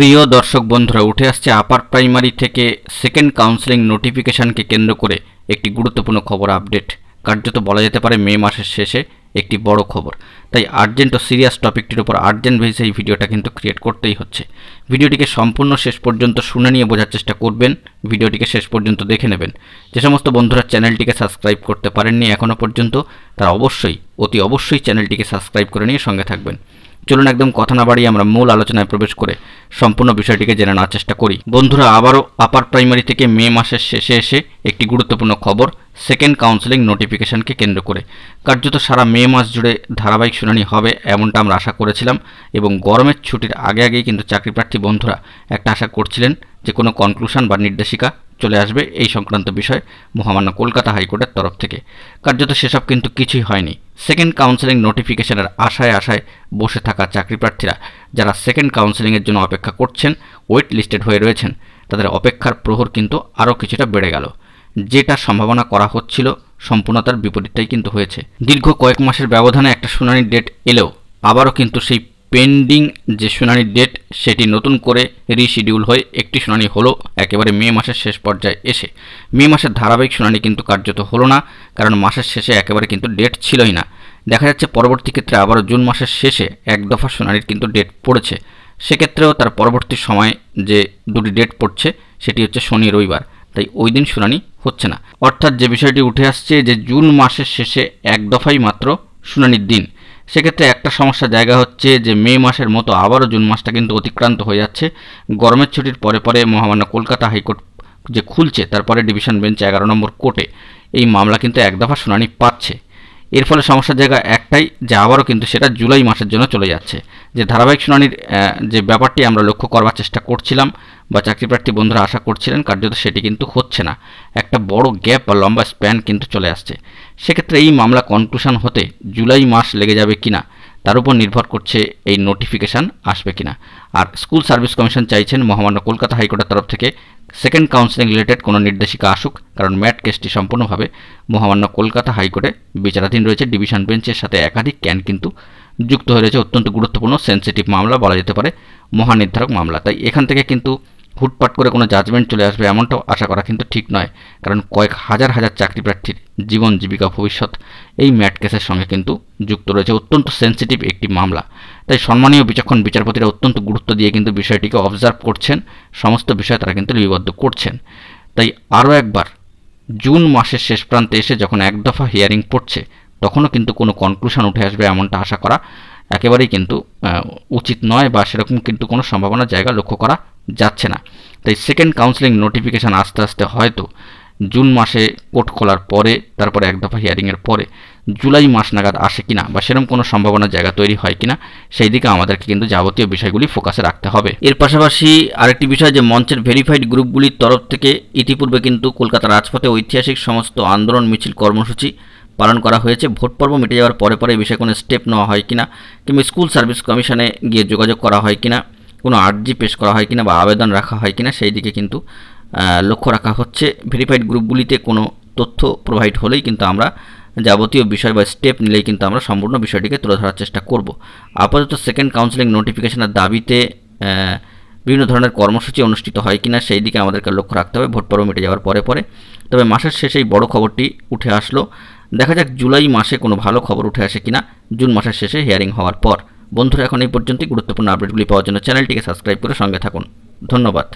প্রিয় দর্শক বন্ধুরা, উঠে আসছে আপার প্রাইমারি থেকে সেকেন্ড কাউন্সেলিং নোটিফিকেশনকে কেন্দ্র করে একটি গুরুত্বপূর্ণ খবর আপডেট। কার্যত বলা যেতে পারে মে মাসের শেষে একটি বড় খবর। তাই আর্জেন্ট ও সিরিয়াস টপিকটির উপর আর্জেন্ট বেসে এই ভিডিওটা কিন্তু ক্রিয়েট করতেই হচ্ছে। ভিডিওটিকে সম্পূর্ণ শেষ পর্যন্ত শুনে নিয়ে বোঝার চেষ্টা করবেন, ভিডিওটিকে শেষ পর্যন্ত দেখে নেবেন। যে সমস্ত বন্ধুরা চ্যানেলটিকে সাবস্ক্রাইব করতে পারেননি এখনও পর্যন্ত, তারা অতি অবশ্যই চ্যানেলটিকে সাবস্ক্রাইব করে নিয়ে সঙ্গে থাকবেন। চলুন একদম কথা না বাড়িয়ে আমরা মূল আলোচনায় প্রবেশ করে সম্পূর্ণ বিষয়টিকে জেনে নেওয়ার চেষ্টা করি। বন্ধুরা, আবারও আপার প্রাইমারি থেকে মে মাসের শেষে এসে একটি গুরুত্বপূর্ণ খবর সেকেন্ড কাউন্সেলিং নোটিফিকেশনকে কেন্দ্র করে। কার্যত সারা মে মাস জুড়ে ধারাবাহিক শুনানি হবে এমনটা আমরা আশা করেছিলাম, এবং গরমের ছুটির আগেই কিন্তু চাকরিপ্রার্থী বন্ধুরা একটা আশা করছিলেন যে কোনো কনক্লুশন বা নির্দেশিকা চলে আসবে এই সংক্রান্ত বিষয়ে মহামান্য কলকাতা হাইকোর্টের তরফ থেকে। কার্যত সেসব কিন্তু কিছুই হয়নি। সেকেন্ড কাউন্সেলিং নোটিফিকেশনের আশায় বসে থাকা চাকরিপ্রার্থীরা যারা সেকেন্ড কাউন্সেলিংয়ের জন্য অপেক্ষা করছেন, ওয়েট লিস্টেড হয়ে রয়েছেন, তাদের অপেক্ষার প্রহর কিন্তু আরও কিছুটা বেড়ে গেল। যেটা সম্ভাবনা করা হচ্ছিল সম্পূর্ণ তার বিপরীতটাই কিন্তু হয়েছে। দীর্ঘ কয়েক মাসের ব্যবধানে একটা শুনানির ডেট এলেও আবারও কিন্তু সেই পেন্ডিং যে শুনানির ডেট সেটি নতুন করে রিশিডিউল হয়ে একটি শুনানি হলো একেবারে মে মাসের শেষ পর্যায়ে এসে। মে মাসের ধারাবাহিক শুনানি কিন্তু কার্যত হলো না, কারণ মাসের শেষে একেবারে কিন্তু ডেট ছিলই না। দেখা যাচ্ছে পরবর্তী ক্ষেত্রে আবারও জুন মাসের শেষে এক দফা শুনানির কিন্তু ডেট পড়েছে। সেক্ষেত্রেও তার পরবর্তী সময় যে দুটি ডেট পড়ছে সেটি হচ্ছে শনি রবিবার, তাই ওই দিন শুনানি হচ্ছে না। অর্থাৎ যে বিষয়টি উঠে আসছে যে জুন মাসের শেষে এক দফাই মাত্র শুনানির দিন। সেক্ষেত্রে একটা সমস্যার জায়গা হচ্ছে যে মে মাসের মতো আবারও জুন মাসটা কিন্তু অতিক্রান্ত হয়ে যাচ্ছে। গরমের ছুটির পরে মহামান্য কলকাতা হাইকোর্ট যে খুলছে, তারপরে ডিভিশন বেঞ্চ 11 নম্বর কোর্টে এই মামলা কিন্তু এক দফা শুনানি পাচ্ছে। এর ফলে সমস্যার জায়গা একটাই, যে আবারও কিন্তু সেটা জুলাই মাসের জন্য চলে যাচ্ছে। যে ধারাবাহিক শুনানির যে ব্যাপারটি আমরা লক্ষ্য করবার চেষ্টা করছিলাম বা চাকরিপ্রার্থী বন্ধুরা আশা করছিলেন, কার্যত সেটি কিন্তু হচ্ছে না। একটা বড় গ্যাপ বা লম্বা স্প্যান কিন্তু চলে আসছে। সেক্ষেত্রে এই মামলা কনক্লুশন হতে জুলাই মাস লেগে যাবে কিনা তার উপর নির্ভর করছে এই নোটিফিকেশান আসবে কিনা। আর স্কুল সার্ভিস কমিশন চাইছেন মহামান্য কলকাতা হাইকোর্টের তরফ থেকে সেকেন্ড কাউন্সেলিং রিলেটেড কোনো নির্দেশিকা আসুক, কারণ ম্যাট কেসটি সম্পূর্ণভাবে মহামান্য কলকাতা হাইকোর্টে বিচারাধীন রয়েছে। ডিভিশন বেঞ্চের সাথে একাধিক ক্যান কিন্তু যুক্ত হয়ে রয়েছে। অত্যন্ত গুরুত্বপূর্ণ সেন্সিটিভ মামলা, বলা যেতে পারে মহানির্ধারক মামলা। তাই এখান থেকে কিন্তু হুটপাট করে কোনো জাজমেন্ট চলে আসবে এমনটাও আশা করা কিন্তু ঠিক নয়, কারণ কয়েক হাজার চাকরিপ্রার্থীর জীবন জীবিকা ভবিষ্যৎ এই ম্যাট কেসের সঙ্গে কিন্তু যুক্ত রয়েছে। অত্যন্ত সেন্সিটিভ একটি মামলা, তাই সম্মানীয় বিচক্ষণ বিচারপতিরা অত্যন্ত গুরুত্ব দিয়ে কিন্তু বিষয়টিকে অবজার্ভ করছেন, সমস্ত বিষয় তারা কিন্তু লিপিবদ্ধ করছেন। তাই আরও একবার জুন মাসের শেষ প্রান্তে এসে যখন এক দফা হিয়ারিং পড়ছে, তখনও কিন্তু কোনো কনক্লুশন উঠে আসবে এমনটা আশা করা একেবারেই কিন্তু উচিত নয়, বা সেরকম কিন্তু কোনো সম্ভাবনার জায়গা লক্ষ্য করা যাচ্ছে না। তাই সেকেন্ড কাউন্সেলিং নোটিফিকেশান আস্তে আস্তে হয়তো জুন মাসে কোর্ট খোলার পরে, তারপরে এক দফা হিয়ারিংয়ের পরে জুলাই মাস নাগাদ আসে কিনা, বা সেরকম কোনো সম্ভাবনার জায়গা তৈরি হয় কিনা, সেই দিকে আমাদেরকে কিন্তু যাবতীয় বিষয়গুলি ফোকাসে রাখতে হবে। এর পাশাপাশি আরেকটি বিষয়, যে মঞ্চের ভেরিফাইড গ্রুপগুলির তরফ থেকে ইতিপূর্বে কিন্তু কলকাতা রাজপথে ঐতিহাসিক সমস্ত আন্দোলন মিছিল কর্মসূচি পালন করা হয়েছে। ভোট পর্ব মিটে যাওয়ার পরে এই বিষয়ে কোনো স্টেপ নেওয়া হয় কিনা, কিংবা স্কুল সার্ভিস কমিশনে গিয়ে যোগাযোগ করা হয় কিনা, কোনো আর্জি পেশ করা হয় কিনা বা আবেদন রাখা হয় কিনা, সেই দিকে কিন্তু লক্ষ্য রাখা হচ্ছে। ভেরিফাইড গ্রুপগুলিতে কোনো তথ্য প্রোভাইড হলেই কিন্তু আমরা যাবতীয় বিষয় বা স্টেপ নিলেই কিন্তু আমরা সম্পূর্ণ বিষয়টিকে তুলে ধরার চেষ্টা করব। আপাতত সেকেন্ড কাউন্সেলিং নোটিফিকেশনের দাবিতে বিভিন্ন ধরনের কর্মসূচি অনুষ্ঠিত হয় কিনা সেই দিকে আমাদেরকে লক্ষ্য রাখতে হবে ভোট পর্ব মিটে যাওয়ার পরে। তবে মাসের শেষেই বড় খবরটি উঠে আসলো। দেখা যাক জুলাই মাসে কোনো ভালো খবর উঠে আসে কিনা জুন মাসের শেষে হিয়ারিং হওয়ার পর। বন্ধুরা, এখন এই পর্যন্তই। গুরুত্বপূর্ণ আপডেটগুলি পাওয়ার জন্য চ্যানেলটিকে সাবস্ক্রাইব করে সঙ্গে থাকুন। ধন্যবাদ।